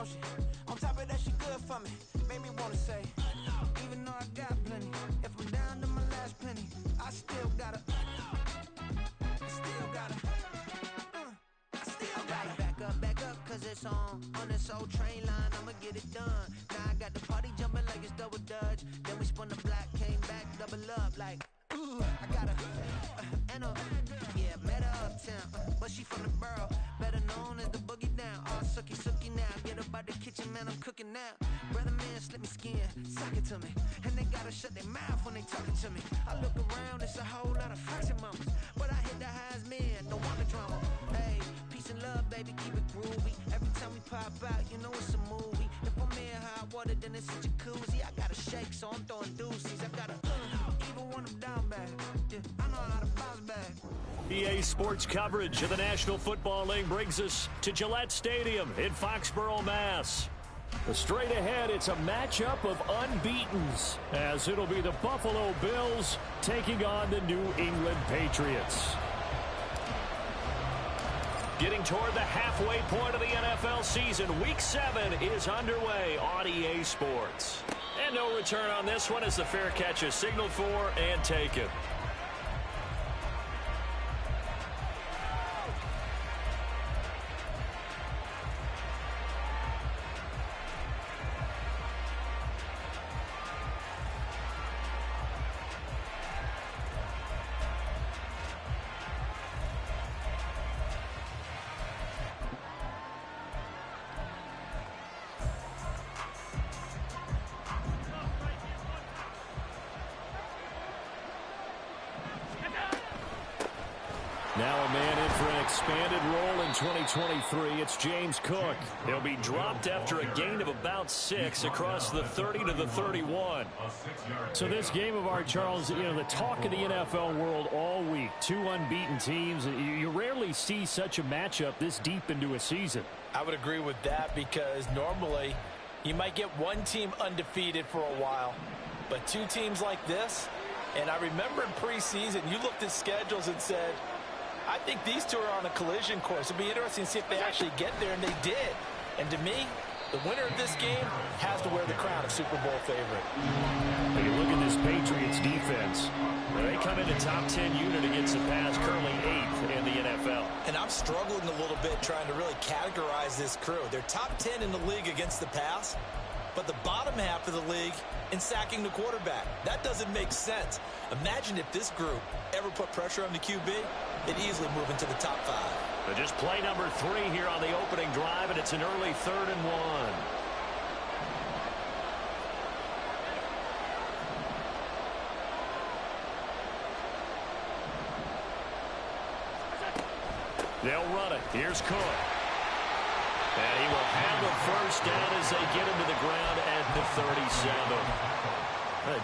don't she? On top of that, she good for me. Made me wanna say, even though I got plenty, if I'm down to my last penny, I still gotta, back up, cause it's on this old train line, I'ma get it done. Now I got the party jumping like it's double dutch. Then we spun the block, came back, double up like, ooh, I got yeah, met her uptown, but she from the borough, better known as the boogie down. All sucky now, get up out the kitchen, man, I'm cooking now. Brother man, slip me skin, suck it to me, and they gotta shut their mouth when they talking to me. I look around, it's a whole lot of flashing moments, but I hit the highs, man, don't want the drama. Hey, peace and love, baby, keep it groovy. Every time we pop out, you know it's a movie. If I'm in hot water, then it's a jacuzzi. I gotta shake, so I'm throwing deuces. I gotta even when I'm down bad. Yeah, I know how to bounce back. EA Sports coverage of the National Football League brings us to Gillette Stadium in Foxborough, Mass. Straight ahead, it's a matchup of unbeatens, as it'll be the Buffalo Bills taking on the New England Patriots. Getting toward the halfway point of the NFL season, Week 7 is underway on EA Sports. And no return on this one as the fair catch is signaled for and taken. Now a man in for an expanded role in 2023. It's James Cook. He'll be dropped after a gain of about 6 across the 30 to the 31. So this game of art, Charles, you know, the talk of the NFL world all week. 2 unbeaten teams. You rarely see such a matchup this deep into a season. I would agree with that because normally you might get one team undefeated for a while. But 2 teams like this, and I remember in preseason you looked at schedules and said, I think these 2 are on a collision course. It'll be interesting to see if they actually get there, and they did. And to me, the winner of this game has to wear the crown of Super Bowl favorite. When you look at this Patriots defense, they come into top 10 unit against the pass, currently 8th in the NFL. And I'm struggling a little bit trying to really categorize this crew. They're top 10 in the league against the pass, but the bottom half of the league in sacking the quarterback. That doesn't make sense. Imagine if this group ever put pressure on the QB, they'd easily move into the top 5. But just play number 3 here on the opening drive, and it's an early 3rd and 1. They'll run it. Here's Cook. And he will have the first down as they get him to the ground at the 37.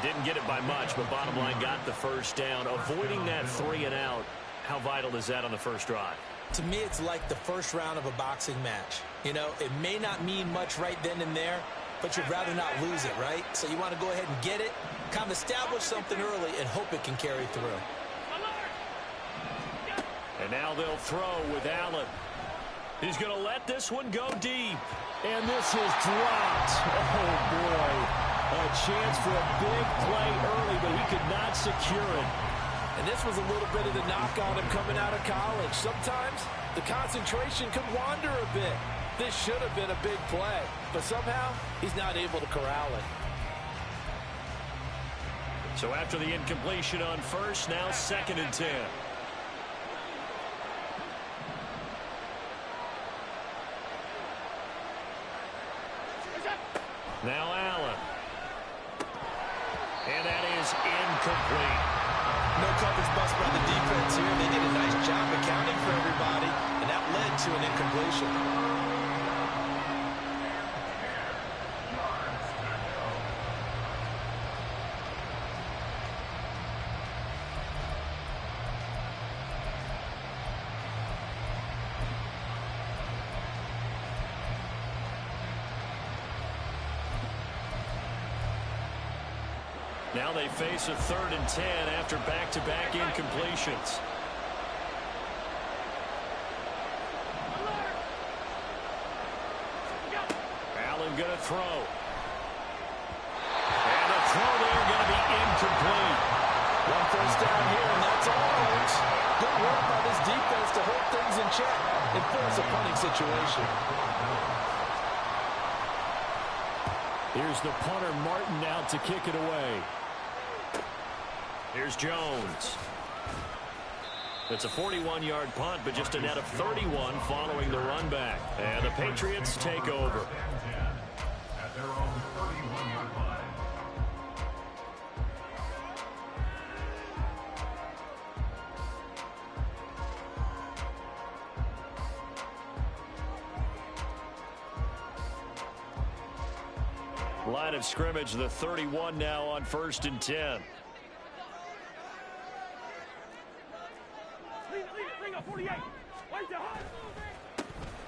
Didn't get it by much, but bottom line got the first down. Avoiding that 3 and out. How vital is that on the first drive? To me, it's like the first round of a boxing match. You know, it may not mean much right then and there, but you'd rather not lose it, right? So you want to go ahead and get it, kind of establish something early, and hope it can carry through. And now they'll throw with Allen. He's going to let this one go deep. And this is dropped. Oh, boy. A chance for a big play early, but he could not secure it. And this was a little bit of the knock on him coming out of college. Sometimes the concentration could wander a bit. This should have been a big play, but somehow he's not able to corral it. So after the incompletion on first, now 2nd and 10. Now Allen. And that is incomplete. No coverage bust by the defense here. They did a nice job accounting for everybody, and that led to an incompletion. Now they face a 3rd and 10 after back-to-back incompletions. Brown going to throw. And the throw there going to be incomplete. One first down here, and that's all, folks. Good work by this defense to hold things in check and force a punting situation. Here's the punter, Martin, out to kick it away. Here's Jones. It's a 41-yard punt, but just a net of 31 following the run back. And the Patriots take over. At their own 31-yard line. Line of scrimmage, the 31 now on 1st and 10.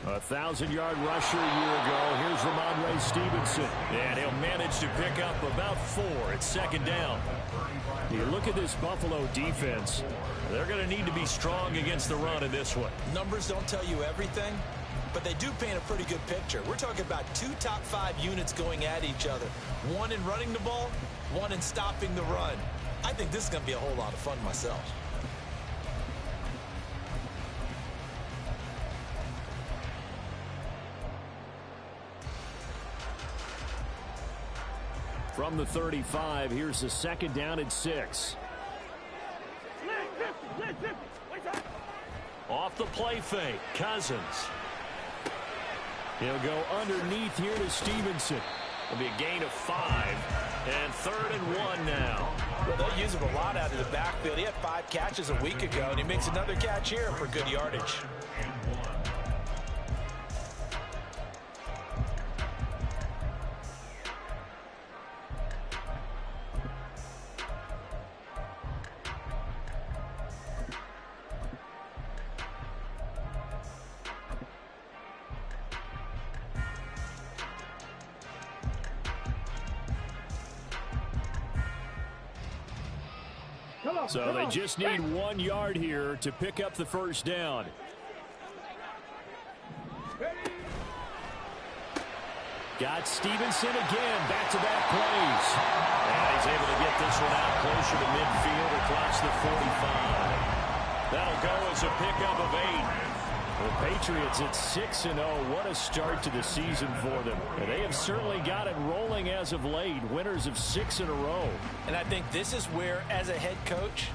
A 1,000-yard rusher a year ago. Here's Ramondre Stevenson. And he'll manage to pick up about 4 at 2nd down. You look at this Buffalo defense. They're going to need to be strong against the run in this one. Numbers don't tell you everything, but they do paint a pretty good picture. We're talking about 2 top 5 units going at each other. One in running the ball, one in stopping the run. I think this is going to be a whole lot of fun myself. From the 35, here's a 2nd down and 6. Off the play fake, Cousins. He'll go underneath here to Stevenson. It'll be a gain of 5. And 3rd and 1 now. Well, they'll use him a lot out of the backfield. He had 5 catches a week ago, and he makes another catch here for good yardage. So they just need 1 yard here to pick up the 1st down. Got Stevenson again, back-to-back plays. And he's able to get this one out closer to midfield across the 45. That'll go as a pickup of 8. The Patriots at 6-0. What a start to the season for them. And they have certainly got it rolling as of late. Winners of 6 in a row. And I think this is where, as a head coach,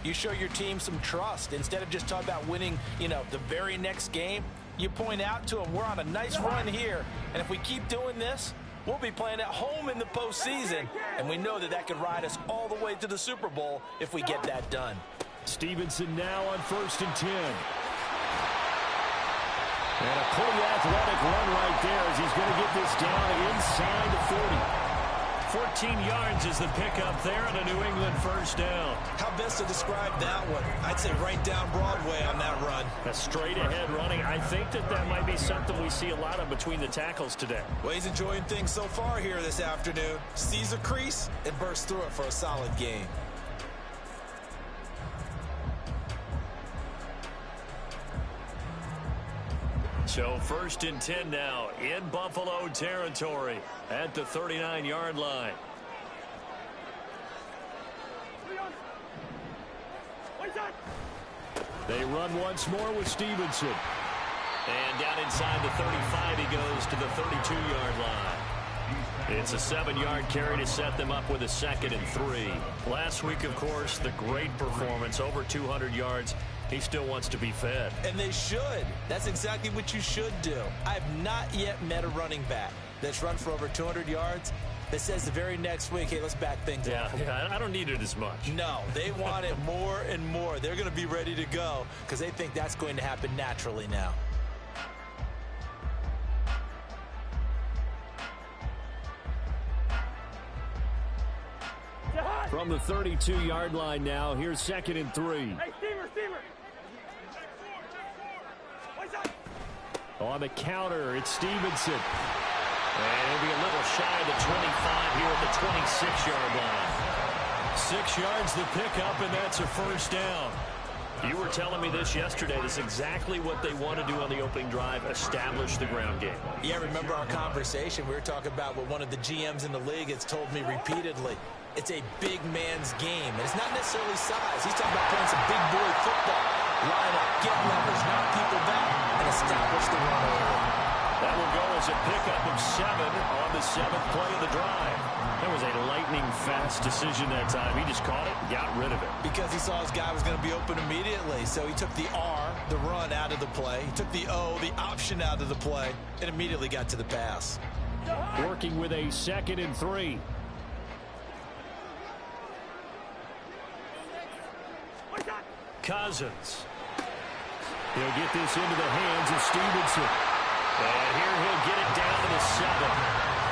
you show your team some trust. Instead of just talking about winning, the very next game, you point out to them, we're on a nice run here. And if we keep doing this, we'll be playing at home in the postseason. And we know that that could ride us all the way to the Super Bowl if we get that done. Stevenson now on 1st and 10. And a pretty athletic run right there as he's going to get this down inside the 40. 14 yards is the pickup there and a New England 1st down. How best to describe that one? I'd say right down Broadway on that run. A straight ahead running. I think that might be something we see a lot of between the tackles today. Well, he's enjoying things so far here this afternoon. Sees a crease and bursts through it for a solid gain. So 1st and 10 now in Buffalo territory at the 39-yard line. They run once more with Stevenson. And down inside the 35, he goes to the 32-yard line. It's a 7-yard carry to set them up with a 2nd and 3. Last week, of course, the great performance, over 200 yards. He still wants to be fed. And they should. That's exactly what you should do. I have not yet met a running back that's run for over 200 yards that says the very next week, hey, let's back things up. Yeah, I don't need it as much. No, they want it more and more. They're going to be ready to go because they think that's going to happen naturally now. From the 32-yard line now, here's 2nd and 3. Hey, Steamer. On the counter, it's Stevenson. And it'll be a little shy of the 25 here at the 26-yard line. 6 yards the pickup, and that's a 1st down. You were telling me this yesterday. This is exactly what they want to do on the opening drive, establish the ground game. Yeah, remember our conversation? We were talking about what one of the GMs in the league has told me repeatedly. It's a big man's game, and it's not necessarily size. He's talking about playing some big boy football. Line up, get leverage, knock people back, and establish the run early. That will go as a pickup of 7 on the 7th play of the drive. That was a lightning-fast decision that time. He just caught it and got rid of it. Because he saw his guy was going to be open immediately, so he took the R, the run, out of the play. He took the O, the option, out of the play, and immediately got to the pass. Working with a 2nd and 3. Cousins. He'll get this into the hands of Stevenson. And here he'll get it down to the 7.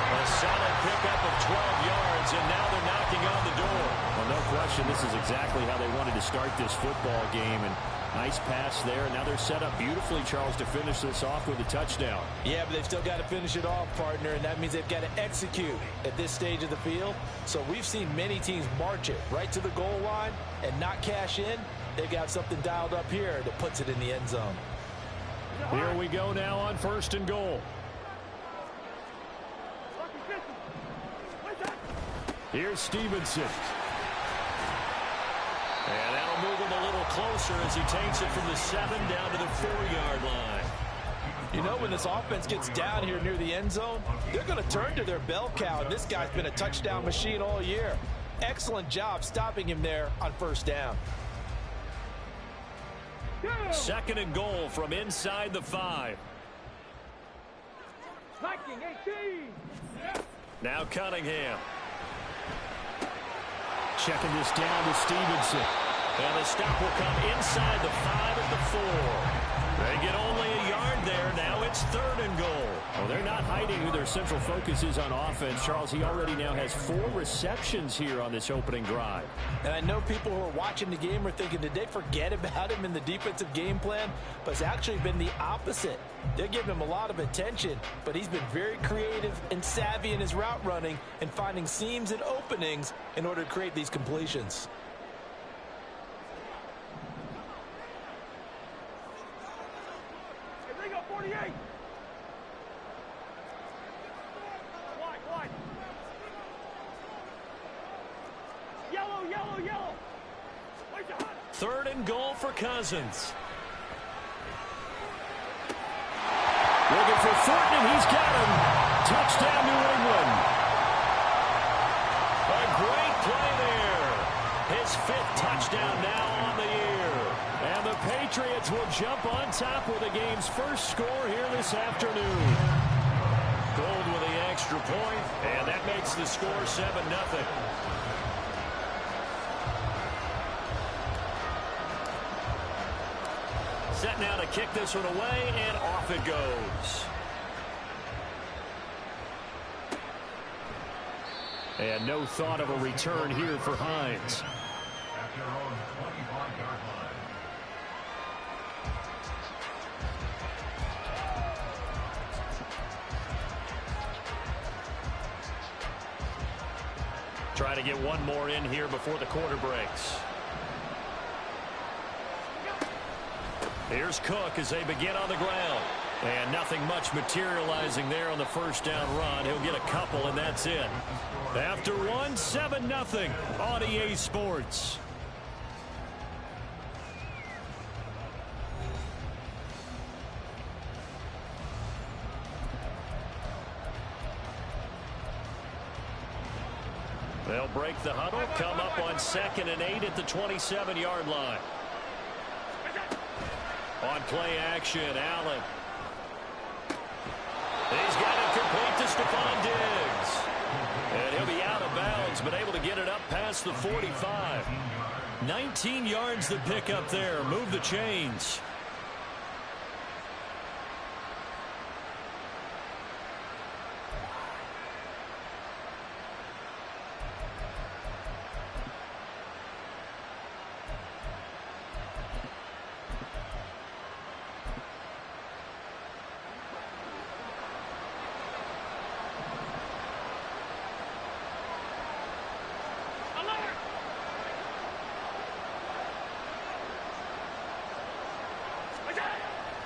A solid pickup of 12 yards, and now they're knocking on the door. Well, no question, this is exactly how they wanted to start this football game. And nice pass there. Now they're set up beautifully, Charles, to finish this off with a touchdown. Yeah, but they've still got to finish it off, partner, and that means they've got to execute at this stage of the field. So we've seen many teams march it right to the goal line and not cash in. They've got something dialed up here that puts it in the end zone. Here we go now on 1st and goal. Here's Stevenson. And that'll move him a little closer as he takes it from the 7 down to the 4-yard line. You know, when this offense gets down here near the end zone, they're going to turn to their bell cow, and this guy's been a touchdown machine all year. Excellent job stopping him there on 1st down. 2nd and goal from inside the 5. Now Cunningham. Checking this down to Stevenson. And the stop will come inside the 5 at the 4. They get only a yard there. Now it's 3rd and goal. Well, they're not hiding who their central focus is on offense. Charles, he already now has 4 receptions here on this opening drive. And I know people who are watching the game are thinking, did they forget about him in the defensive game plan? But it's actually been the opposite. They're giving him a lot of attention, but he's been very creative and savvy in his route running and finding seams and openings in order to create these completions. Third and goal for Cousins. Looking for Thornton, and he's got him. Touchdown, New England. A great play there. His 5th touchdown now on the year. And the Patriots will jump on top with the game's first score here this afternoon. Gold with the extra point, and that makes the score 7-0. Set now to kick this one away, and off it goes. And no thought of a return here for Hines. At their own 25-yard line. Trying to get one more in here before the quarter breaks. Here's Cook as they begin on the ground. And nothing much materializing there on the 1st down run. He'll get a couple, and that's it. After one, 7-0 on EA Sports. They'll break the huddle, come up on 2nd and 8 at the 27-yard line. On play action, Allen. He's got it complete to Stephon Diggs. And he'll be out of bounds, but able to get it up past the 45. 19 yards to pick up there. Move the chains.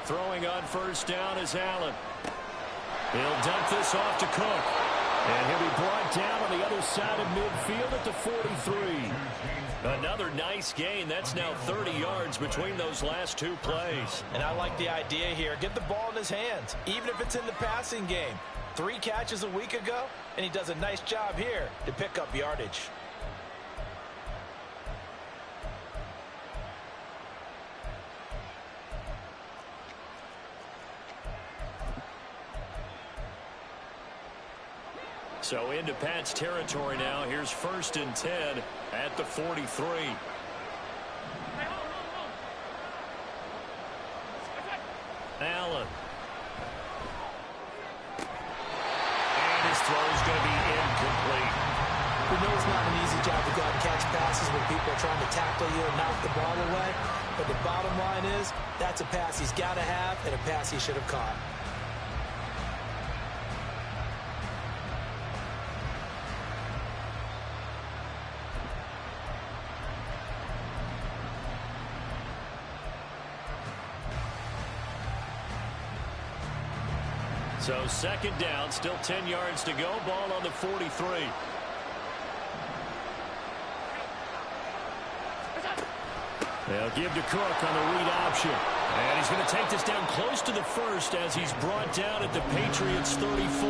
Throwing on first down is Allen. He'll dump this off to Cook. And he'll be brought down on the other side of midfield at the 43. Another nice gain. That's now 30 yards between those last two plays. And I like the idea here. Get the ball in his hands, even if it's in the passing game. 3 catches a week ago, and he does a nice job here to pick up yardage. So into Pat's territory now. Here's 1st and 10 at the 43. Allen. And his throw is going to be incomplete. We know it's not an easy job to go out and catch passes when people are trying to tackle you and knock the ball away. But the bottom line is, that's a pass he's got to have and a pass he should have caught. So 2nd down, still 10 yards to go. Ball on the 43. They'll give to Cook on the read option. And he's going to take this down close to the 1st as he's brought down at the Patriots' 34.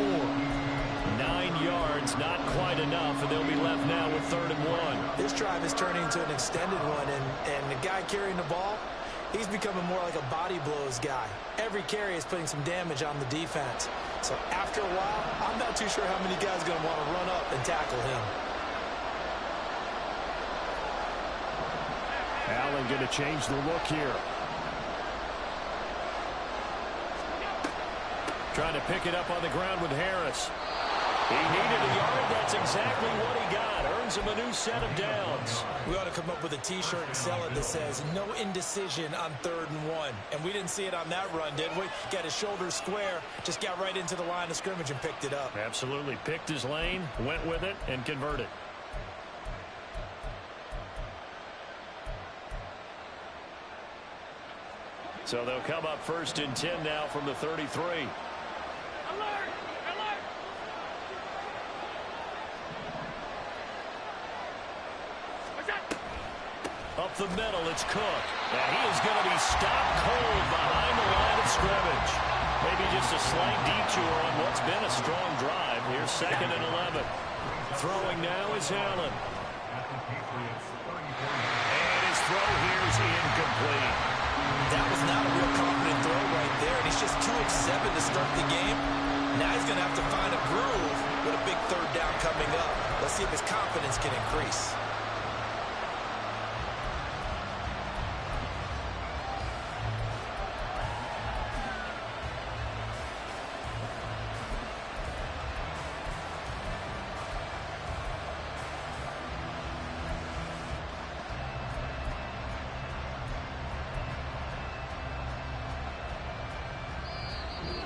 9 yards, not quite enough, and they'll be left now with 3rd and 1. This drive is turning into an extended one, and the guy carrying the ball, he's becoming more like a body blows guy. Every carry is putting some damage on the defense. So after a while, I'm not too sure how many guys are going to want to run up and tackle him. Allen going to change the look here. Trying to pick it up on the ground with Harris. He needed a yard. That's exactly what he got. Earns him a new set of downs. We ought to come up with a T-shirt and sell it that says, no indecision on 3rd and 1. And we didn't see it on that run, did we? Got his shoulders square, just got right into the line of scrimmage and picked it up. Absolutely. Picked his lane, went with it, and converted. So they'll come up 1st and 10 now from the 33. Up the middle, it's Cook. And he is going to be stopped cold behind the line of scrimmage. Maybe just a slight detour on what's been a strong drive. Here's 2nd and 11. Throwing now is Allen. And his throw here is incomplete. That was not a real confident throw right there. And he's just 2 of 7 to start the game. Now he's going to have to find a groove with a big 3rd down coming up. Let's see if his confidence can increase.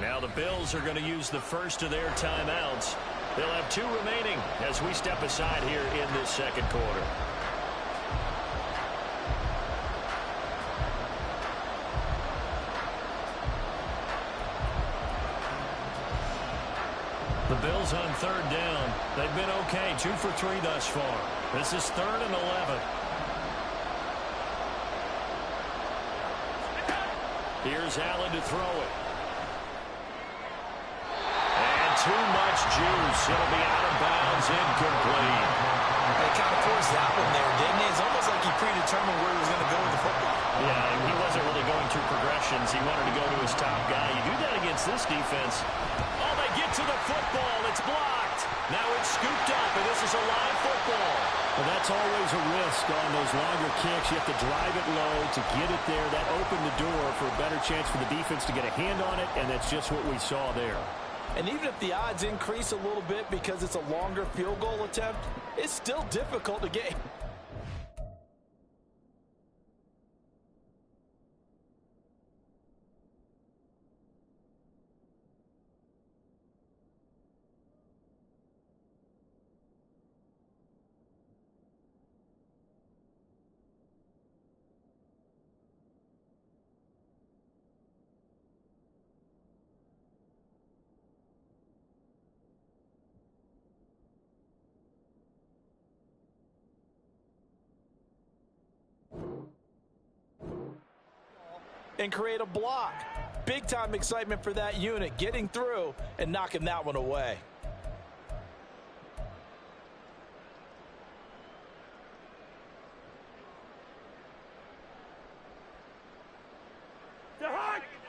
Now the Bills are going to use the first of their timeouts. They'll have 2 remaining as we step aside here in this 2nd quarter. The Bills on 3rd down. They've been okay, 2 for 3 thus far. This is 3rd and 11. Here's Allen to throw it. Too much juice. It'll be out of bounds, incomplete. They kind of forced that one there, didn't he? It's almost like he predetermined where he was going to go with the football. Yeah, he wasn't really going through progressions. He wanted to go to his top guy. You do that against this defense. Oh, they get to the football. It's blocked. Now it's scooped up, and this is a live football. Well, that's always a risk on those longer kicks. You have to drive it low to get it there. That opened the door for a better chance for the defense to get a hand on it, and that's just what we saw there. And even if the odds increase a little bit because it's a longer field goal attempt, it's still difficult to get. and create a block. Big-time excitement for that unit, getting through and knocking that one away.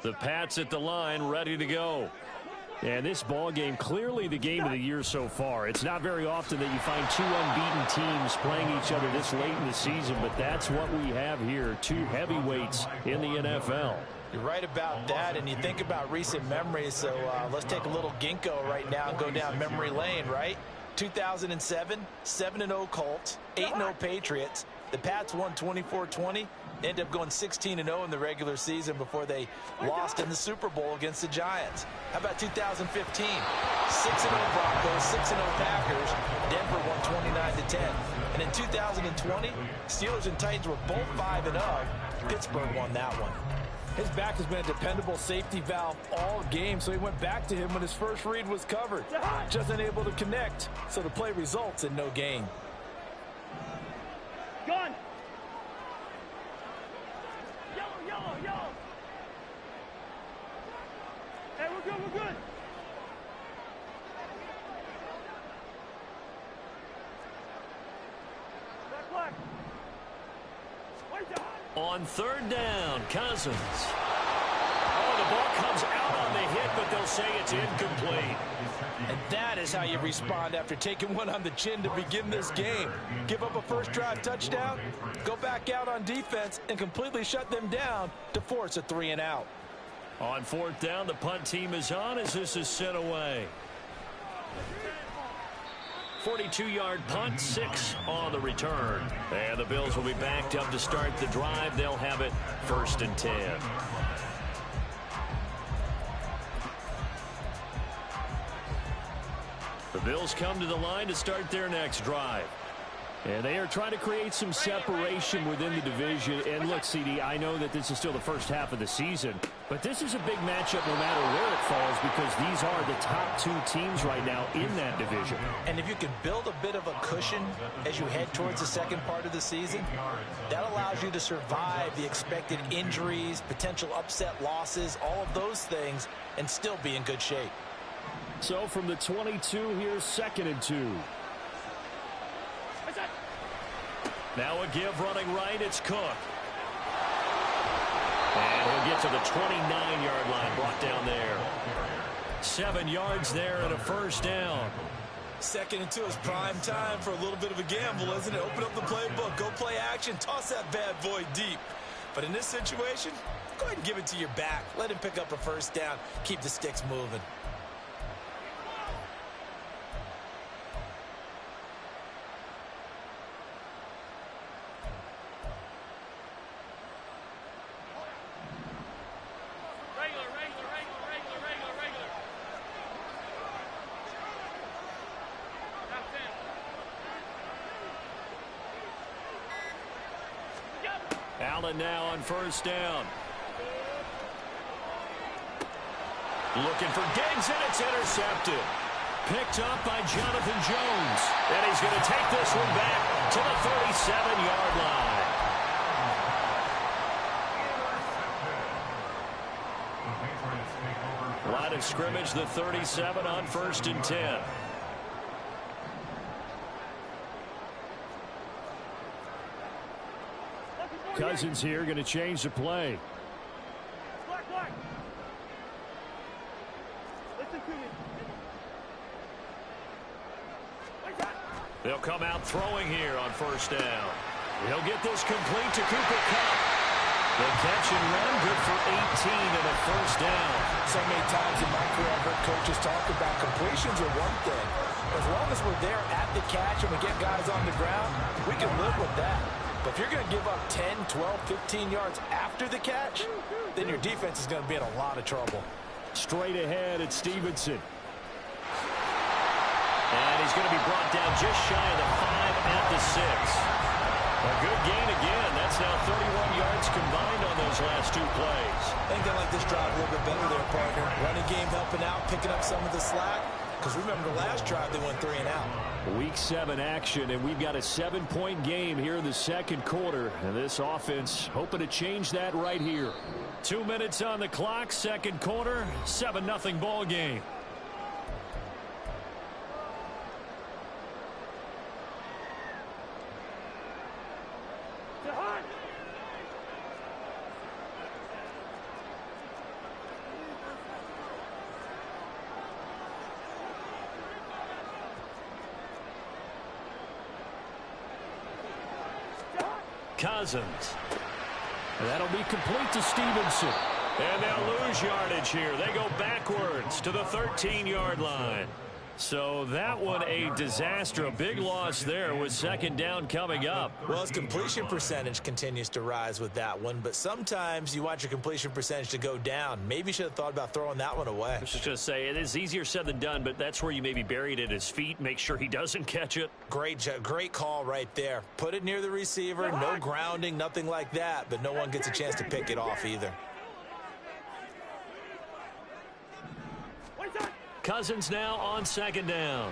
The Pats at the line, ready to go. And this ball game, clearly the game of the year so far. It's not very often that you find two unbeaten teams playing each other this late in the season, but that's what we have here, two heavyweights in the NFL. You're right about that, and you think about recent memories, so let's take a little ginkgo right now and go down memory lane, right? 2007, 7-0 Colts, 8-0 Patriots. The Pats won 24-20. Ended up going 16-0 in the regular season before they lost in the Super Bowl against the Giants. How about 2015? 6-0 Broncos, 6-0 Packers. Denver won 29-10. And in 2020, Steelers and Titans were both 5-0. Pittsburgh won that one. His back has been a dependable safety valve all game, so he went back to him when his first read was covered. Just unable to connect, so the play results in no gain. Gun! Yellow, yellow! Hey, we're good, we're good! Black. On third down, Cousins. Oh, the ball comes out on the hit, but they'll say it's incomplete. And that is how you respond after taking one on the chin to begin this game. Give up a first drive touchdown, go back out on defense, and completely shut them down to force a 3-and-out. On fourth down, the punt team is on as this is sent away. 42-yard punt, 6 on the return. And the Bills will be backed up to start the drive. They'll have it 1st and 10. The Bills come to the line to start their next drive. And they are trying to create some separation within the division. And look, CD, I know that this is still the first half of the season, but this is a big matchup no matter where it falls because these are the top two teams right now in that division. And if you can build a bit of a cushion as you head towards the second part of the season, that allows you to survive the expected injuries, potential upset losses, all of those things, and still be in good shape. So from the 22, here's 2nd and 2. Now a give running right, it's Cook. And he'll get to the 29-yard line, brought down there. 7 yards there and a first down. 2nd and 2 is prime time for a little bit of a gamble, isn't it? Open up the playbook, go play action, toss that bad boy deep. But in this situation, go ahead and give it to your back. Let him pick up a first down, keep the sticks moving. Allen now on first down. Looking for Gggg, and it's intercepted. Picked up by Jonathan Jones. And he's going to take this one back to the 37-yard line. Line of scrimmage, the 37 on 1st and 10. Cousins here going to change the play. Black. Listen to me. They'll come out throwing here on first down. He'll get this complete to Cooper Kupp. The catch and run, good for 18 and a first down. So many times in my career, I've heard coaches talk about completions are one thing. As long as we're there at the catch and we get guys on the ground, we can live with that. But if you're going to give up 10, 12, 15 yards after the catch, then your defense is going to be in a lot of trouble. Straight ahead, it's Stevenson. And he's going to be brought down just shy of the 5 at the 6. A good gain again. That's now 31 yards combined on those last 2 plays. I think they like this drive a little bit better there, partner. Running game helping out, picking up some of the slack. Because remember the last drive, they went 3 and out. Week 7 action, and we've got a 7-point game here in the second quarter. And this offense hoping to change that right here. 2 minutes on the clock, second quarter, 7-0 ball game. Cousins. That'll be complete to Stevenson. And they'll lose yardage here. They go backwards to the 13-yard line. So that one a disaster. A big loss there with second down coming up. Well, his completion percentage continues to rise with that one, but sometimes you want your completion percentage to go down. Maybe you should have thought about throwing that one away. I was just going to say, it is easier said than done, but that's where you maybe bury it at his feet. Make sure he doesn't catch it. Great call right there. Put it near the receiver. No grounding, nothing like that, but no one gets a chance to pick it off either. Cousins now on second down.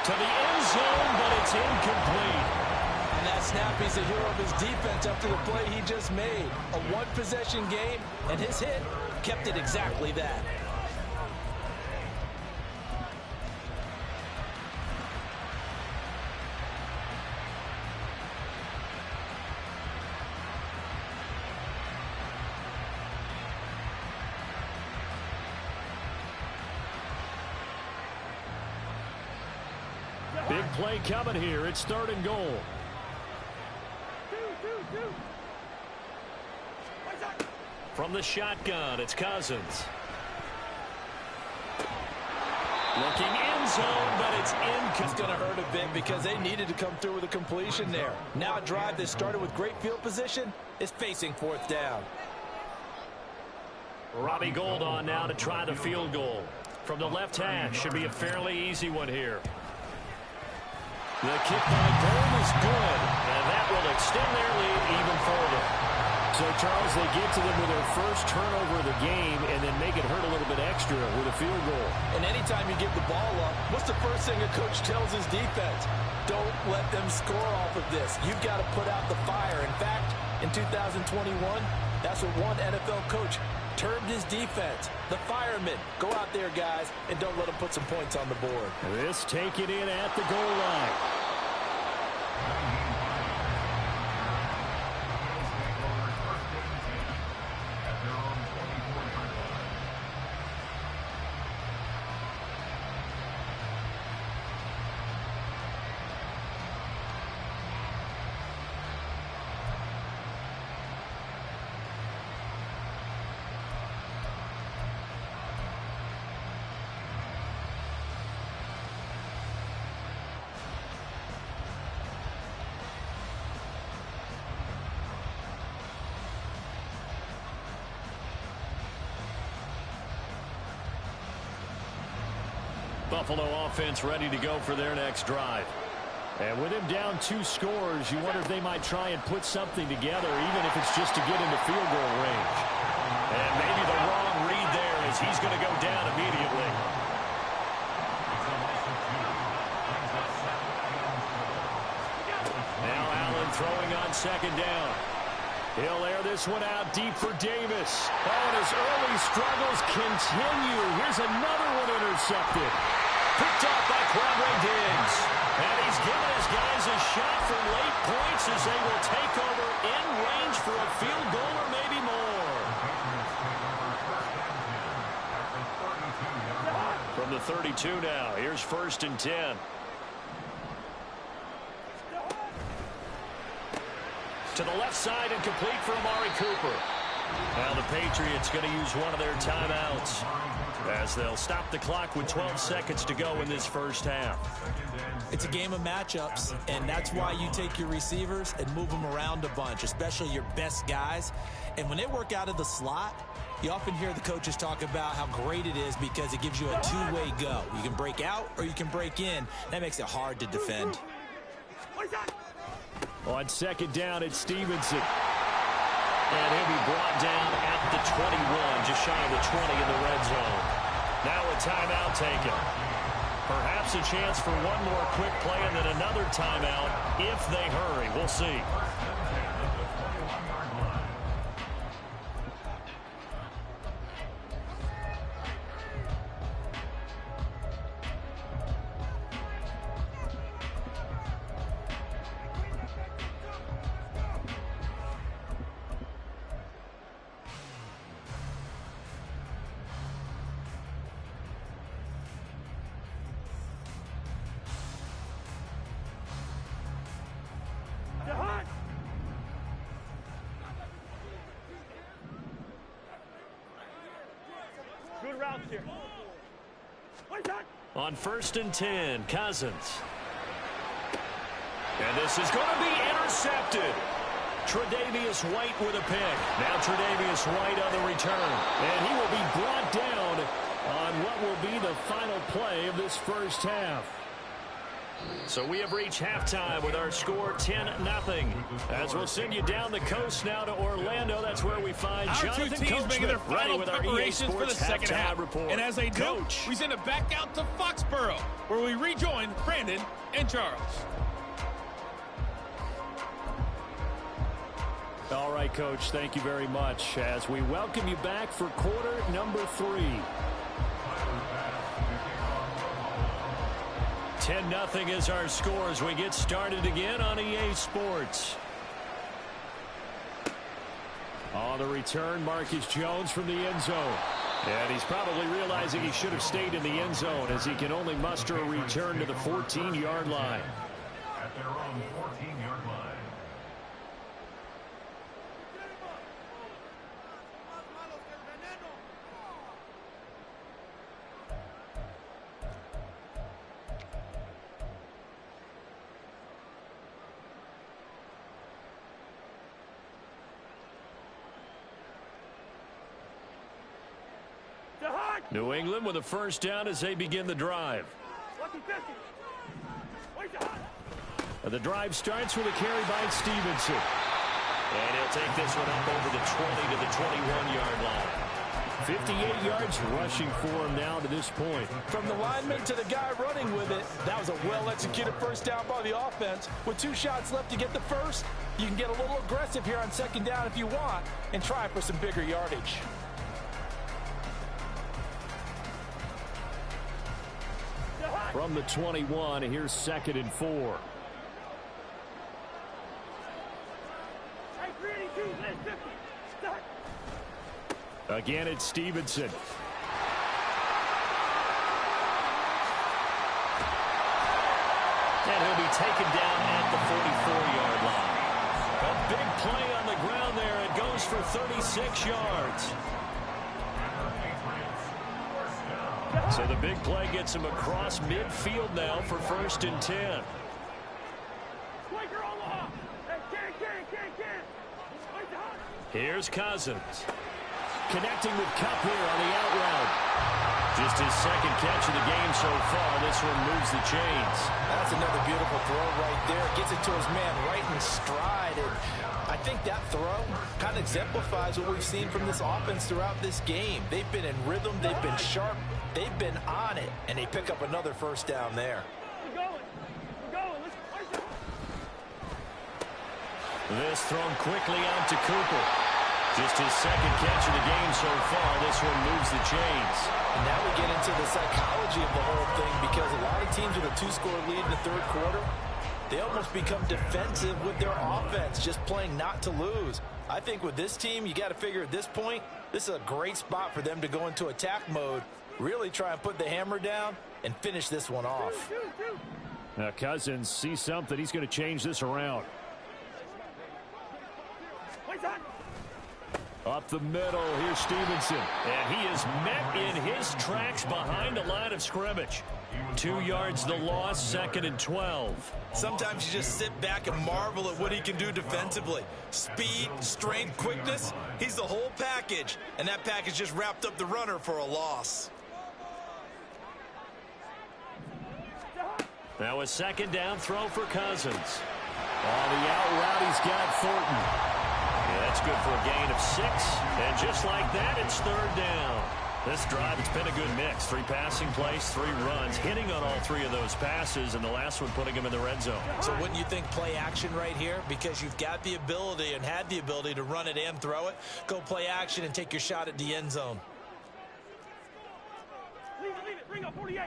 To the end zone, but it's incomplete. And that snap, he's a hero of his defense after the play he just made. A one-possession game, and his hit kept it exactly that. Big play coming here. It's 3rd and goal. From the shotgun, it's Cousins. Looking end zone, but it's incomplete. It's going to hurt a bit because they needed to come through with a completion there. Now a drive that started with great field position is facing 4th down. Robbie Gould on now to try the field goal. From the left hash, should be a fairly easy one here. The kick by Gould is good, and that will extend their lead even further. So, Charles, they get to them with their first turnover of the game and then make it hurt a little bit extra with a field goal. And anytime you give the ball up, what's the first thing a coach tells his defense? Don't let them score off of this. You've got to put out the fire. In fact, in 2021, that's what one NFL coach termed his defense. The firemen. Go out there, guys, and don't let them put some points on the board. This taken in at the goal line. Buffalo offense ready to go for their next drive. And with him down 2 scores, you wonder if they might try and put something together, even if it's just to get into field goal range. And maybe the wrong read there as he's going to go down immediately. Now Allen throwing on second down. He'll air this one out deep for Davis. Oh, and his early struggles continue. Here's another one intercepted. Picked off by Quandre Diggs. And he's given his guys a shot for late points as they will take over in range for a field goal or maybe more. From the 32 now, here's 1st and 10. To the left side and complete for Amari Cooper. Now the Patriots going to use one of their timeouts as they'll stop the clock with 12 seconds to go in this first half. It's a game of matchups, and that's why you take your receivers and move them around a bunch, especially your best guys. And when they work out of the slot, you often hear the coaches talk about how great it is because it gives you a two-way go. You can break out or you can break in. That makes it hard to defend. On second down, it's Stevenson. And he'll be brought down at the 21, just shy of the 20 in the red zone. Now a timeout taken. Perhaps a chance for one more quick play and then another timeout if they hurry. We'll see. Good routes here. On 1st and 10, Cousins. And this is going to be intercepted. Tre'Davious White with a pick. Now Tre'Davious White on the return. And he will be brought down on what will be the final play of this first half. So we have reached halftime with our score 10-0. As we'll send you down the coast now to Orlando. That's where we find our Jonathan two teams making their final preparations for the second half. Report. And as they do, we send it back out to Foxborough, where we rejoin Brandon and Charles. All right, Coach, thank you very much as we welcome you back for quarter number 3. 10-0 is our score as we get started again on EA Sports. On the return, Marcus Jones from the end zone. And he's probably realizing he should have stayed in the end zone as he can only muster a return to the 14-yard line. At their own 14-yard line. New England with a first down as they begin the drive. The drive starts with a carry by Stevenson. And he'll take this one up over the 20 to the 21-yard line. 58 yards rushing for him now to this point. From the lineman to the guy running with it, that was a well-executed first down by the offense. With 2 shots left to get the first, you can get a little aggressive here on second down if you want and try for some bigger yardage. From the 21, here's 2nd and 4. Again, it's Stevenson. And he'll be taken down at the 44-yard line. A big play on the ground there. It goes for 36 yards. So the big play gets him across midfield now for 1st and 10. Here's Cousins. Connecting with Kupp here on the out route. Just his 2nd catch of the game so far. This one moves the chains. That's another beautiful throw right there. Gets it to his man right in stride. And I think that throw kind of exemplifies what we've seen from this offense throughout this game. They've been in rhythm. They've been sharp. They've been on it. And they pick up another first down there. We're going. This thrown quickly out to Cooper. Just his 2nd catch of the game so far. This one moves the chains. And now we get into the psychology of the whole thing because a lot of teams with a 2-score lead in the 3rd quarter, they almost become defensive with their offense, just playing not to lose. I think with this team, you got to figure at this point, this is a great spot for them to go into attack mode, really try and put the hammer down and finish this one off. Now Cousins sees something. He's going to change this around. Up the middle, here's Stevenson. And he is met in his tracks behind the line of scrimmage. 2 yards the loss, 2nd and 12. Sometimes you just sit back and marvel at what he can do defensively. Speed, strength, quickness, he's the whole package. And that package just wrapped up the runner for a loss. Now a 2nd down throw for Cousins. On the out route, he's got Thornton. Yeah, that's good for a gain of 6. And just like that, it's 3rd down. This drive, it's been a good mix. 3 passing plays, 3 runs, hitting on all 3 of those passes, and the last one putting him in the red zone. So wouldn't you think play action right here? Because you've got the ability and had the ability to run it and throw it. Go play action and take your shot at the end zone. Leave it. Bring up 48.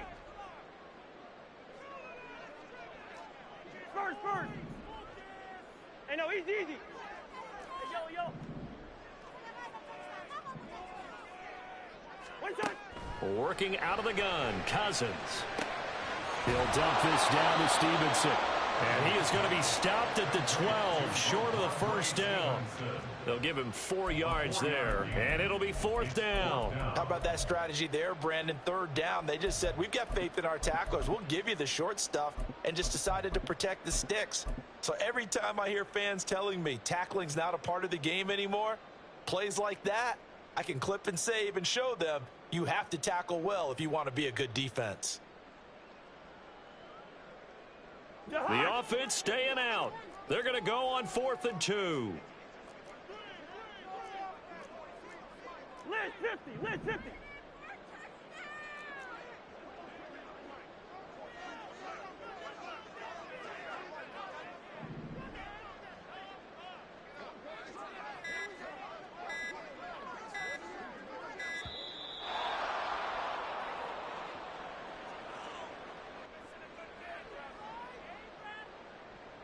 First. Hey, no, easy. Hey, yo. One shot. Working out of the gun, Cousins. He'll dump this down to Stevenson. And he is going to be stopped at the 12, short of the 1st down. They'll give him 4 yards there, and it'll be 4th down. How about that strategy there, Brandon? 3rd down. They just said, we've got faith in our tacklers. We'll give you the short stuff, and just decided to protect the sticks. So every time I hear fans telling me tackling's not a part of the game anymore, plays like that, I can clip and save and show them you have to tackle well if you want to be a good defense. The offense staying out. They're going to go on 4th and 2. Lid 50.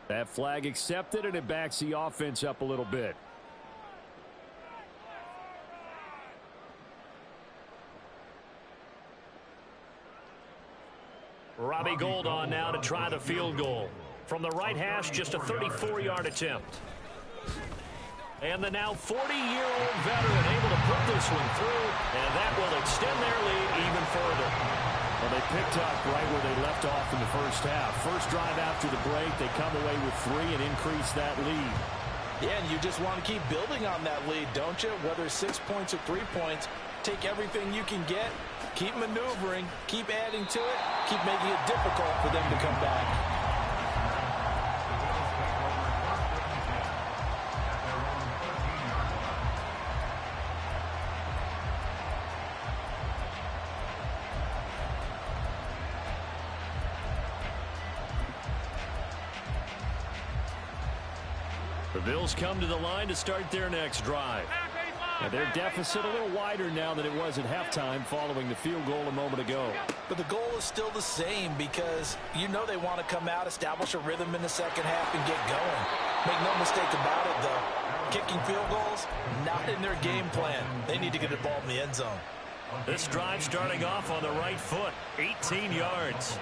That flag accepted, and it backs the offense up a little bit. Robbie Gould on now to try the field goal. From the right hash, just a 34-yard attempt. And the now 40-year-old veteran able to put this one through, and that will extend their lead even further. Well, they picked up right where they left off in the 1st half. First drive after the break, they come away with 3 and increase that lead. Yeah, and you just want to keep building on that lead, don't you? Whether it's 6 points or 3 points, take everything you can get, keep maneuvering, keep adding to it, keep making it difficult for them to come back. The Bills come to the line to start their next drive. And their deficit a little wider now than it was at halftime following the field goal a moment ago. But the goal is still the same because you know they want to come out, establish a rhythm in the 2nd half, and get going. Make no mistake about it, though. Kicking field goals, not in their game plan. They need to get the ball in the end zone. This drive starting off on the right foot, 18 yards.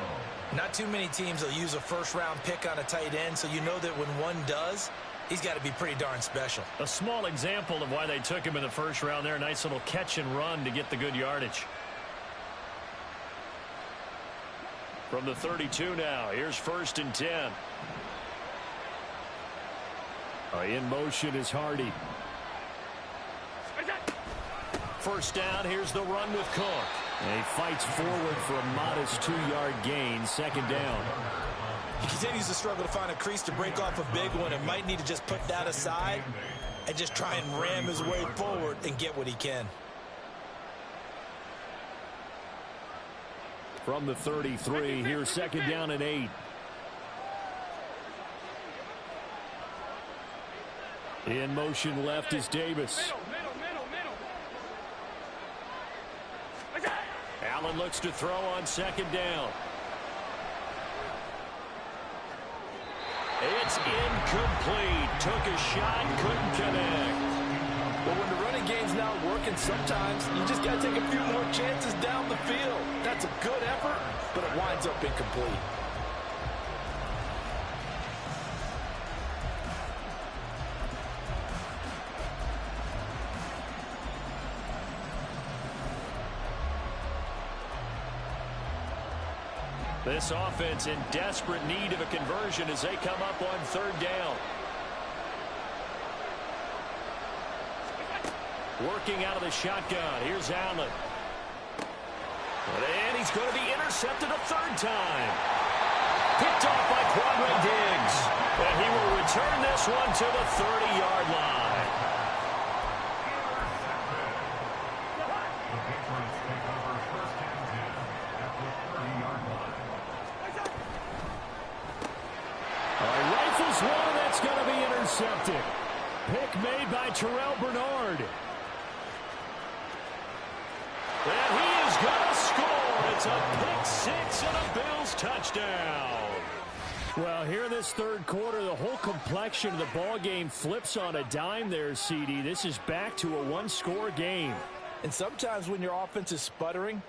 Not too many teams will use a 1st-round pick on a tight end, so you know that when one does, he's got to be pretty darn special. A small example of why they took him in the 1st round there. Nice little catch and run to get the good yardage. From the 32 now, here's 1st and 10. In motion is Hardy. 1st down, here's the run with Cook. And he fights forward for a modest 2-yard gain, 2nd down. He continues to struggle to find a crease to break off a big one and might need to just put that aside and just try and ram his way forward and get what he can. From the 33, here's 2nd down and 8. In motion left is Davis. Allen looks to throw on 2nd down. It's incomplete. Took a shot, couldn't connect. But when the running game's not working, sometimes you just got to take a few more chances down the field. That's a good effort, but it winds up incomplete. This offense in desperate need of a conversion as they come up on third down. Working out of the shotgun. Here's Allen. And he's going to be intercepted a third time. Picked off by Gggg. And he will return this one to the 30-yard line. Rifles one, that's going to be intercepted. Pick made by Terrell Bernard. And he is going to score. It's a pick six and a Bills touchdown. Well, here in this third quarter, the whole complexion of the ball game flips on a dime there, CD. This is back to a one-score game. And sometimes when your offense is sputtering,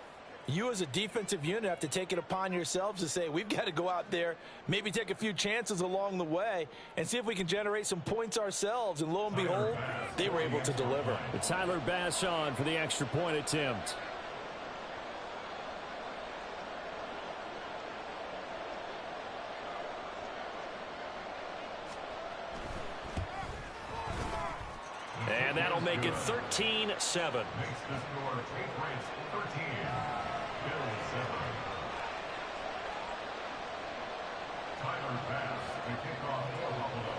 you as a defensive unit have to take it upon yourselves to say, we've got to go out there, maybe take a few chances along the way, and see if we can generate some points ourselves. And lo and behold, they were able to deliver. Tyler Bass on for the extra point attempt. And that'll make it 13-7. Makes the score 13. Bills 7. Tyler Bass, the kickoff for Buffalo.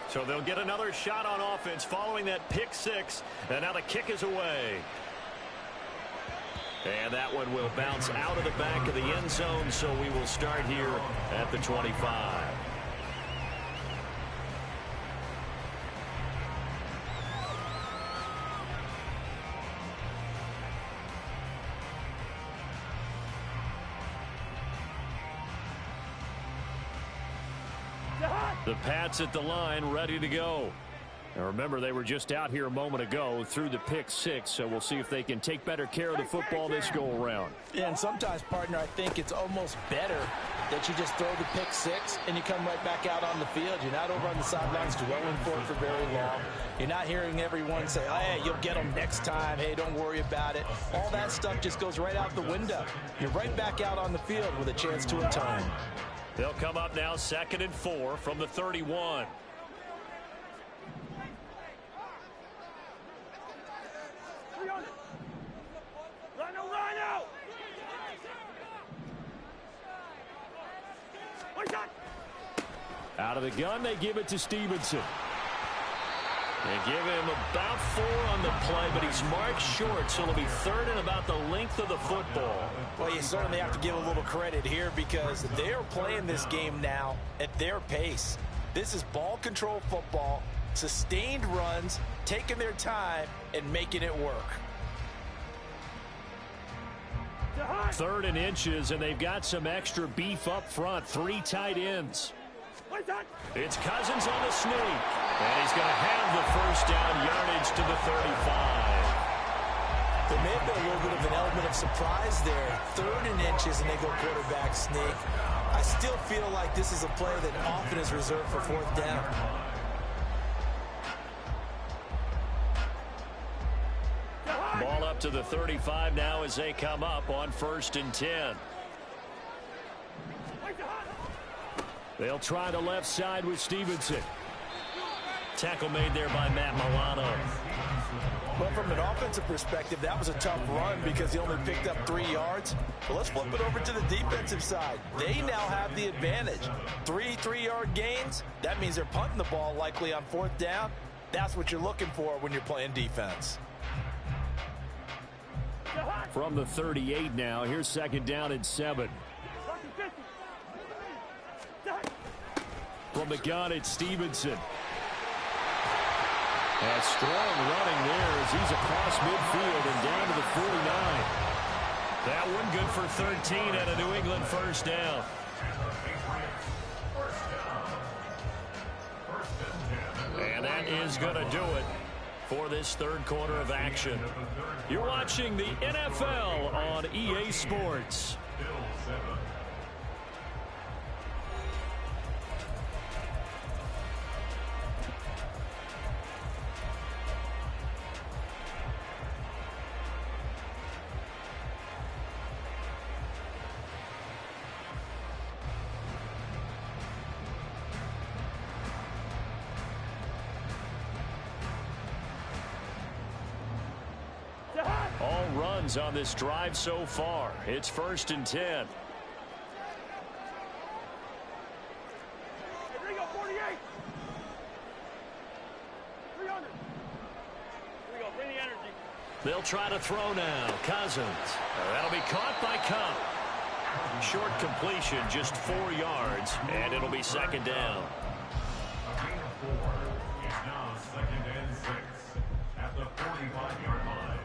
So they'll get another shot on offense following that pick six. And now the kick is away. And that one will bounce out of the back of the end zone. So we will start here at the 25. The Pats at the line, ready to go. And remember, they were just out here a moment ago through the pick six, so we'll see if they can take better care of the football this go-around. Yeah, and sometimes, partner, I think it's almost better that you just throw the pick six and you come right back out on the field. You're not over on the sidelines dwelling for it for very long. You're not hearing everyone say, oh, hey, you'll get them next time. Hey, don't worry about it. All that stuff just goes right out the window. You're right back out on the field with a chance to atone. They'll come up now 2nd and 4 from the 31. Out of the gun, they give it to Stevenson. They give him about 4 on the play, but he's marked short, so it'll be 3rd and about the length of the football. Well, you certainly have to give a little credit here because they are playing this game now at their pace. This is ball control football, sustained runs, taking their time, and making it work. 3rd and inches, and they've got some extra beef up front. 3 tight ends. It's Cousins on the sneak, and he's going to have the first down, yardage to the 35. There may have been a little bit of an element of surprise there. 3rd and inches, and they go quarterback sneak. I still feel like this is a play that often is reserved for 4th down. Ball up to the 35 now as they come up on 1st and 10. They'll try the left side with Stevenson. Tackle made there by Matt Milano. Well, from an offensive perspective, that was a tough run because he only picked up 3 yards. But let's flip it over to the defensive side. They now have the advantage. 3 3-yard gains. That means they're punting the ball likely on 4th down. That's what you're looking for when you're playing defense. From the 38 now, here's 2nd down and 7. From the gun, it's Stevenson. And strong running there as he's across midfield and down to the 49. That one good for 13 and a New England first down. And that is going to do it for this 3rd quarter of action. You're watching the NFL on EA Sports. runs on this drive so far. It's 1st and 10. Bring up 48. 300. Here we go. Bring the energy. They'll try to throw now. Cousins. That'll be caught by Cup. Short completion, just 4 yards, and it'll be 2nd down. A gain of 4 is now 2nd and 6 at the 45-yard line.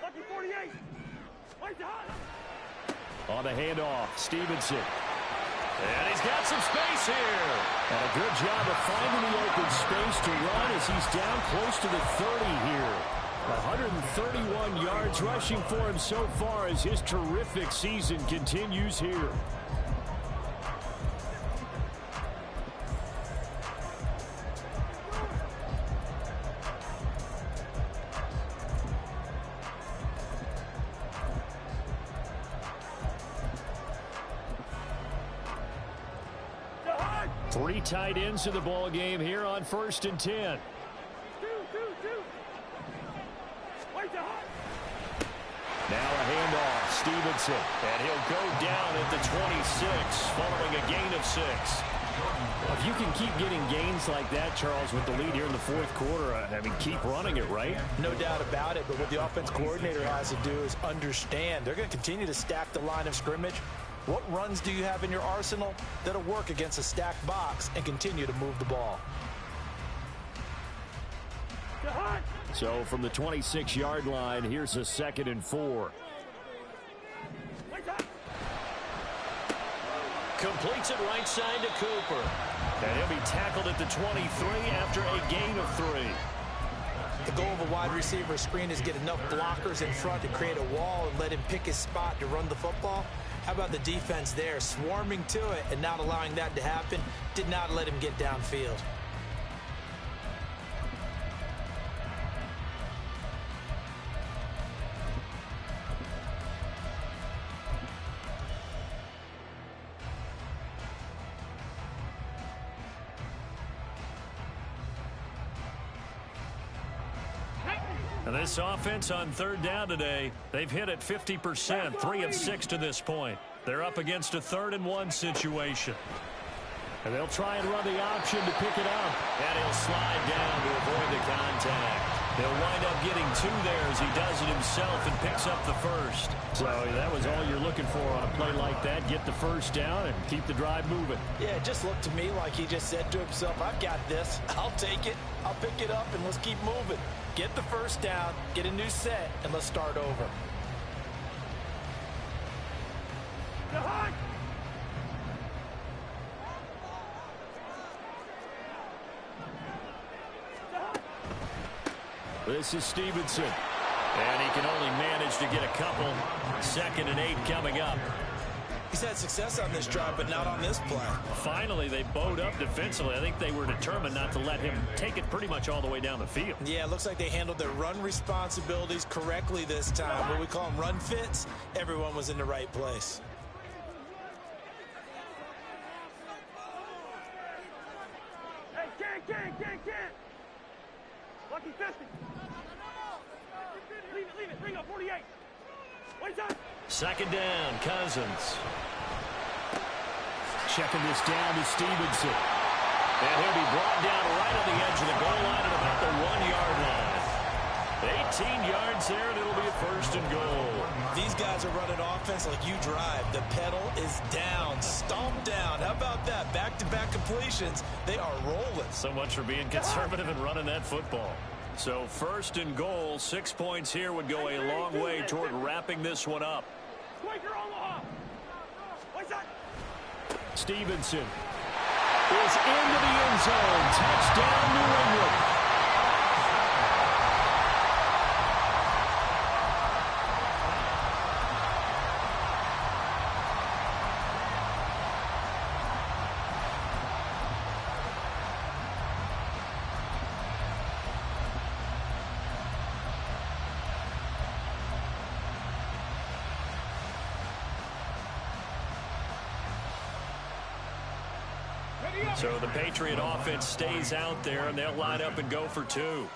Lucky 48. Wait the hot. On the handoff, Stevenson. And he's got some space here. And a good job of finding the open space to run as he's down close to the 30 here. 131 yards rushing for him so far as his terrific season continues here. Three tight ends in the ball game here on 1st and 10. Now a handoff, Stevenson, and he'll go down at the 26 following a gain of 6. If you can keep getting gains like that, Charles, with the lead here in the 4th quarter, I mean, keep running it, right? No doubt about it, but what the offense coordinator has to do is understand they're going to continue to stack the line of scrimmage. What runs do you have in your arsenal that'll work against a stacked box and continue to move the ball? So from the 26-yard line, here's a 2nd and 4. Completes it right side to Cooper. And he'll be tackled at the 23 after a gain of 3. The goal of a wide receiver screen is get enough blockers in front to create a wall and let him pick his spot to run the football. How about the defense there, swarming to it and not allowing that to happen? Did not let him get downfield. And this offense on 3rd down today, they've hit it 50%, 3 of 6 to this point. They're up against a 3rd and 1 situation. And they'll try and run the option to pick it up. And he'll slide down to avoid the contact. He'll wind up getting 2 there as he does it himself and picks up the 1st. So that was all you're looking for on a play like that. Get the 1st down and keep the drive moving. Yeah, it just looked to me like he just said to himself, I've got this. I'll take it. I'll pick it up, and let's keep moving. Get the 1st down, get a new set, and let's start over. This is Stevenson. And he can only manage to get a couple. 2nd and 8 coming up. He's had success on this drive, but not on this play. Finally, they bowed up defensively. I think they were determined not to let him take it pretty much all the way down the field. Yeah, it looks like they handled their run responsibilities correctly this time. What we call them run fits, everyone was in the right place. Hey, can't. Lucky 50. Leave it. Bring up 48. Wait up. 2nd down, Cousins. Checking this down to Stevenson. And he'll be brought down right on the edge of the goal line at about the 1-yard line. 18 yards there, and it'll be a 1st and goal. These guys are running offense like you drive. The pedal is down, stomped down. How about that? Back-to-back completions. They are rolling. So much for being conservative and running that football. So 1st and goal, 6 points here would go a long way toward wrapping this one up. Stevenson is into the end zone. Touchdown, New England. So the Patriot offense stays out there, and they'll line up and go for two.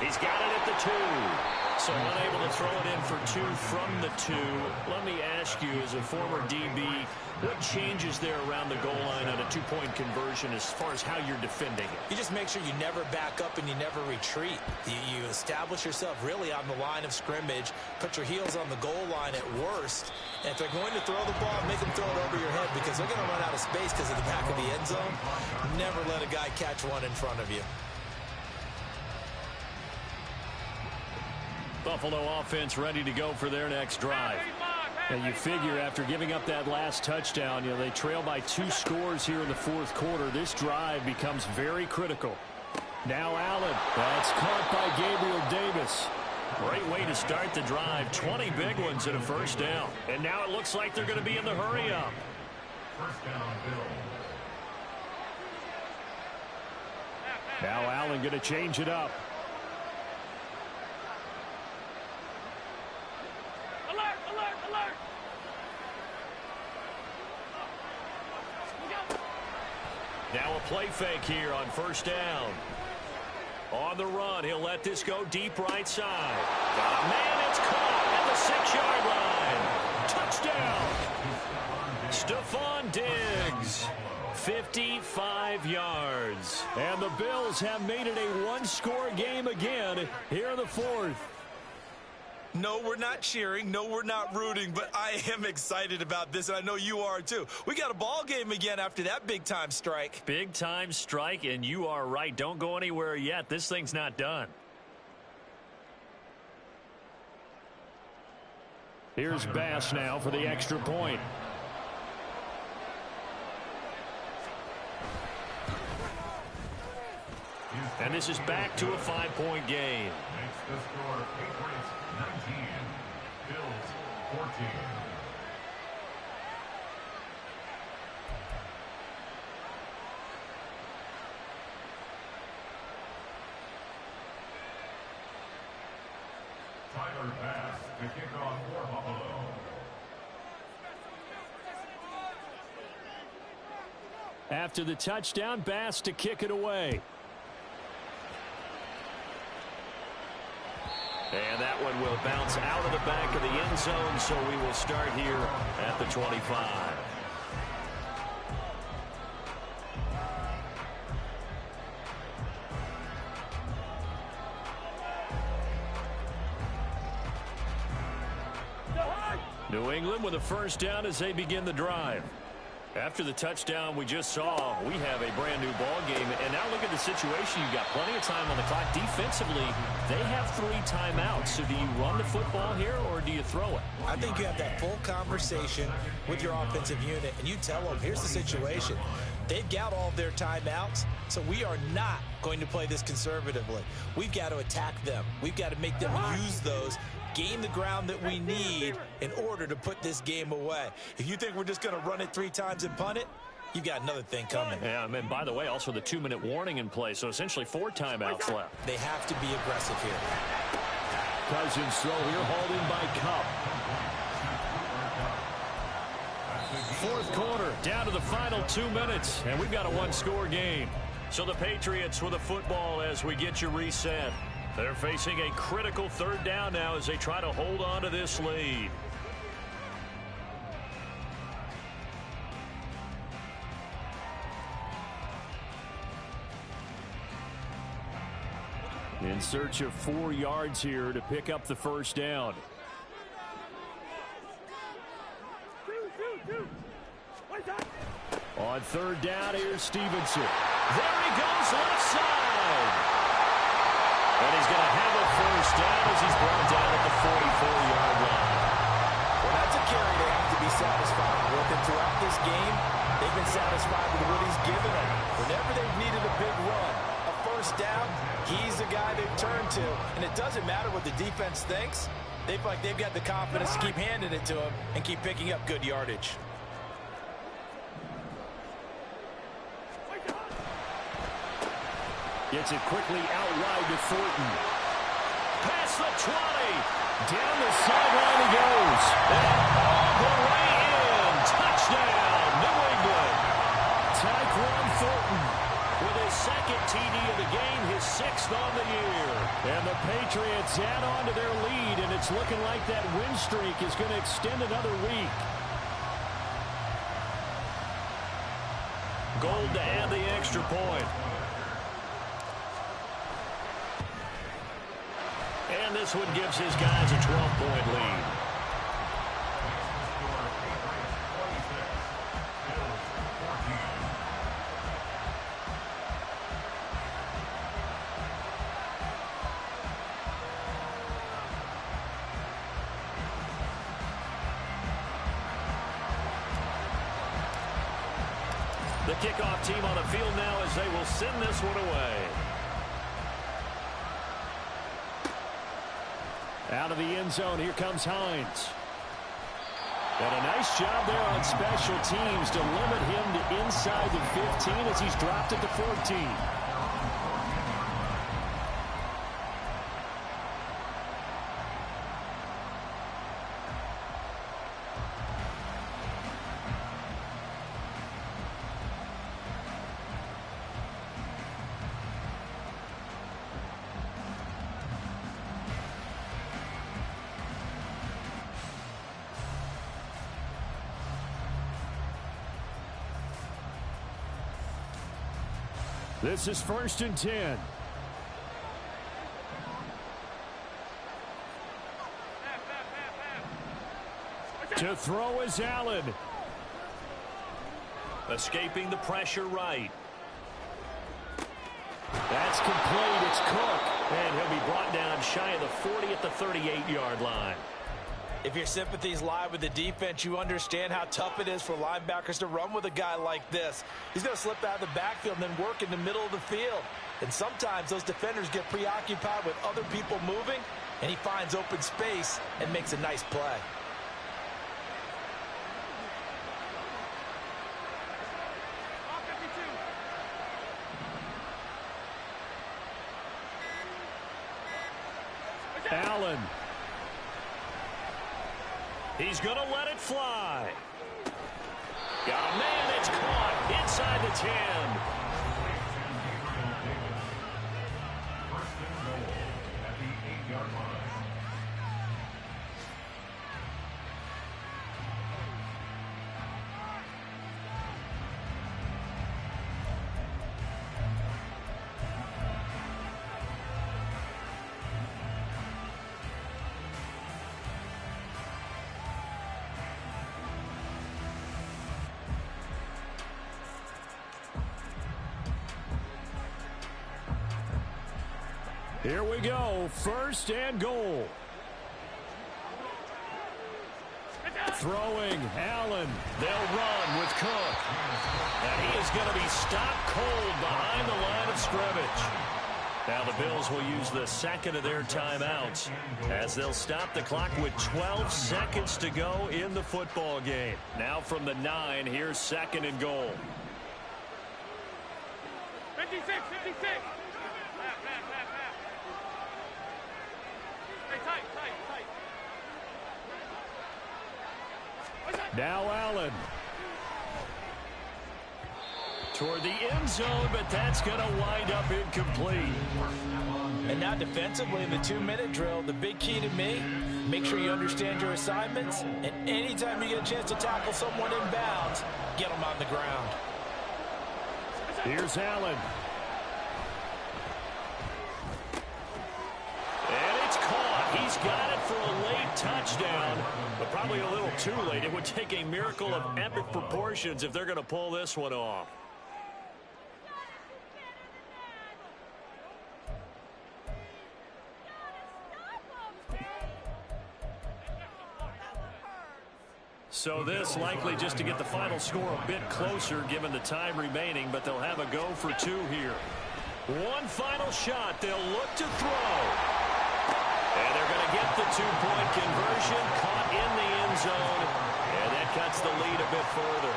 He's got it at the 2. So unable to throw it in for 2 from the 2. Let me ask you, as a former DB, what changes there around the goal line on a 2-point conversion as far as how you're defending it? You just make sure you never back up and you never retreat. You establish yourself really on the line of scrimmage, put your heels on the goal line at worst, and if they're going to throw the ball, make them throw it over your head because they're going to run out of space because of the back of the end zone. Never let a guy catch one in front of you. Buffalo offense ready to go for their next drive. And you figure after giving up that last touchdown, they trail by 2 scores here in the 4th quarter. This drive becomes very critical. Now Allen. That's caught by Gabriel Davis. Great way to start the drive. 20 big ones and a first down. And now it looks like they're going to be in the hurry up. First down, Bill. Now Allen going to change it up. Now a play fake here on first down. On the run, he'll let this go deep right side. Got a man, it's caught at the 6-yard line. Touchdown. Stephon Diggs. 55 yards. And the Bills have made it a one-score game again here in the 4th. No, we're not cheering. No, we're not rooting, but I am excited about this, and I know you are too. We got a ball game again after that big-time strike. Big-time strike, and you are right. Don't go anywhere yet. This thing's not done. Here's Bass now for the extra point. And this is back to a 5-point game. Makes the score Patriots 19, Bills 14. Tyler Bass to kick off for Buffalo. After the touchdown, Bass to kick it away. And that one will bounce out of the back of the end zone, so we will start here at the 25. New England with a first down as they begin the drive. After the touchdown we just saw, we have a brand new ball game. And now look at the situation. You've got plenty of time on the clock. Defensively, they have 3 timeouts. So do you run the football here or do you throw it? I think you have that full conversation with your offensive unit, and you tell them, here's the situation. They've got all of their timeouts, so we are not going to play this conservatively. We've got to attack them. We've got to make them use those, gain the ground that we need in order to put this game away. If you think we're just going to run it 3 times and punt it, you've got another thing coming. Yeah, and by the way, also the 2-minute warning in play, so essentially 4 timeouts left. They have to be aggressive here. Cousins throw here, hauled in by Cup. 4th quarter, down to the final 2 minutes, and we've got a 1-score game. So the Patriots with a football as we get you reset. They're facing a critical 3rd down now as they try to hold on to this lead. In search of 4 yards here to pick up the first down. On 3rd down, here's Stevenson. There he goes, left side. And he's going to have a first down as he's brought down at the 44-yard line. Well, that's a carry they have to be satisfied with. And throughout this game, they've been satisfied with what he's given them. Whenever they've needed a big run, a first down, he's the guy they've turned to. And it doesn't matter what the defense thinks. They feel like they've got the confidence to keep handing it to him and keep picking up good yardage. Gets it quickly out wide to Thornton. Past the 20. Down the sideline he goes. And all the way in. Touchdown. And the Patriots add on to their lead, and it's looking like that win streak is going to extend another week. Gold to add the extra point. And this one gives his guys a 12-point lead. The kickoff team on the field now as they will send this one away. Out of the end zone, here comes Hines. And a nice job there on special teams to limit him to inside the 15 as he's dropped it to 14. This is 1st and 10. To throw is Allen. Escaping the pressure right. That's complete. It's Cook. And he'll be brought down shy of the 40 at the 38-yard line. If your sympathies lie with the defense, you understand how tough it is for linebackers to run with a guy like this. He's going to slip out of the backfield and then work in the middle of the field. And sometimes those defenders get preoccupied with other people moving, and he finds open space and makes a nice play. Allen. He's going to let it fly. Got a man. It's caught inside the 10. At the 8-yard line. Here we go. 1st and goal. Throwing, Allen. They'll run with Cook. And he is going to be stopped cold behind the line of scrimmage. Now the Bills will use the second of their timeouts as they'll stop the clock with 12 seconds to go in the football game. Now from the 9, here's 2nd and goal. 56, 56. Now Allen. Toward the end zone, but that's going to wind up incomplete. And now defensively in the 2-minute drill, the big key to me, make sure you understand your assignments, and anytime you get a chance to tackle someone in bounds, get them on the ground. Here's Allen. And it's caught. He's got it for a late touchdown, but probably a little too late. It would take a miracle of epic proportions if they're going to pull this one off. So this likely just to get the final score a bit closer given the time remaining, but they'll have a go for 2 here. One final shot. They'll look to throw. And they're going to get the 2-point conversion, caught in the end zone, and that cuts the lead a bit further.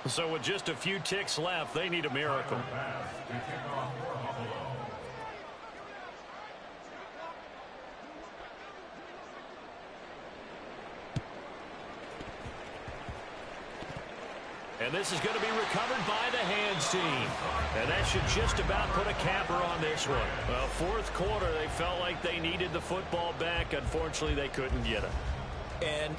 So with just a few ticks left, they need a miracle. And this is going to be recovered by the hands team. And that should just about put a capper on this one. Well, fourth quarter, they felt like they needed the football back. Unfortunately, they couldn't get it. And